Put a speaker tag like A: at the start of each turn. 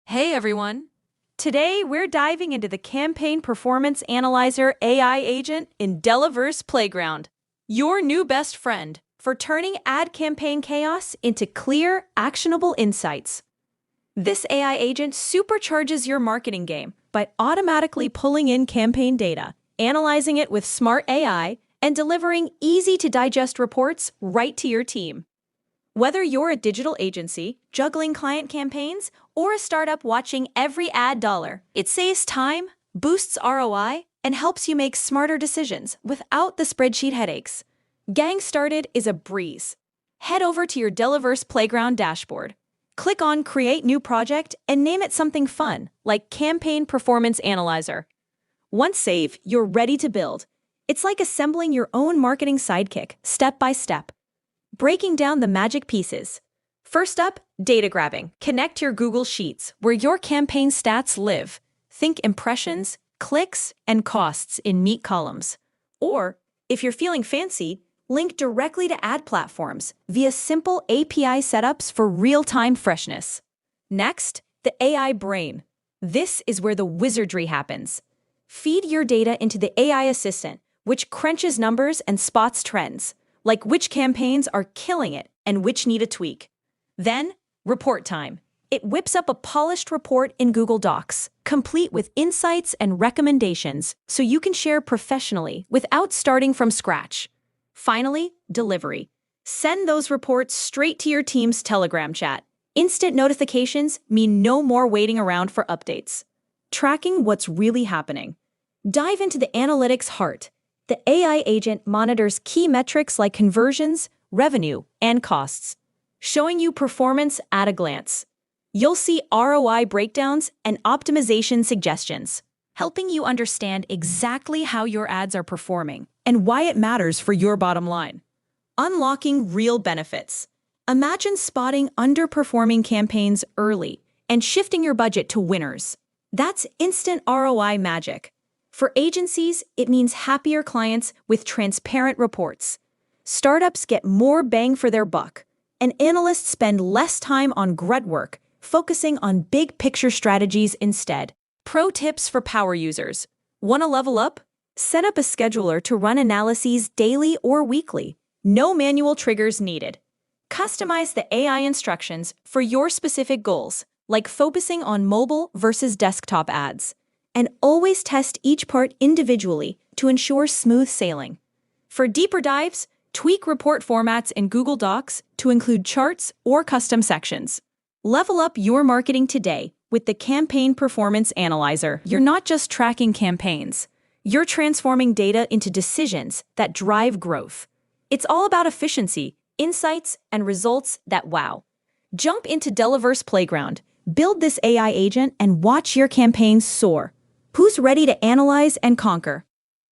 A: Hey everyone! Today we're diving into the Campaign Performance Analyzer AI agent in Delaverse Playground, your new best friend for turning ad campaign chaos into clear, actionable insights. This AI agent supercharges your marketing game by automatically pulling in campaign data, analyzing it with smart AI, and delivering easy-to-digest reports right to your team. Whether you're a digital agency, juggling client campaigns, or a startup watching every ad dollar, it saves time, boosts ROI, and helps you make smarter decisions without the spreadsheet headaches. Getting started is a breeze. Head over to your Delaverse Playground dashboard. Click on Create New Project and name it something fun, like Campaign Performance Analyzer. Once saved, you're ready to build. It's like assembling your own marketing sidekick, step by step. Breaking down the magic pieces. First up, data grabbing. Connect your Google Sheets, where your campaign stats live. Think impressions, clicks, and costs in neat columns. Or, if you're feeling fancy, link directly to ad platforms via simple API setups for real-time freshness. Next, the AI brain. This is where the wizardry happens. Feed your data into the AI assistant, which crunches numbers and spots trends, like which campaigns are killing it and which need a tweak. Then, report time. It whips up a polished report in Google Docs, complete with insights and recommendations, so you can share professionally without starting from scratch. Finally, delivery. Send those reports straight to your team's Telegram chat. Instant notifications mean no more waiting around for updates. Tracking what's really happening. Dive into the analytics heart. The AI agent monitors key metrics like conversions, revenue, and costs, showing you performance at a glance. You'll see ROI breakdowns and optimization suggestions, helping you understand exactly how your ads are performing and why it matters for your bottom line. Unlocking real benefits. Imagine spotting underperforming campaigns early and shifting your budget to winners. That's instant ROI magic. For agencies, it means happier clients with transparent reports. Startups get more bang for their buck, and analysts spend less time on grunt work, focusing on big-picture strategies instead. Pro tips for power users. Want to level up? Set up a scheduler to run analyses daily or weekly. No manual triggers needed. Customize the AI instructions for your specific goals, like focusing on mobile versus desktop ads. And always test each part individually to ensure smooth sailing. For deeper dives, tweak report formats in Google Docs to include charts or custom sections. Level up your marketing today with the Campaign Performance Analyzer. You're not just tracking campaigns. You're transforming data into decisions that drive growth. It's all about efficiency, insights, and results that wow. Jump into Delaverse Playground, build this AI agent, and watch your campaigns soar. Who's ready to analyze and conquer?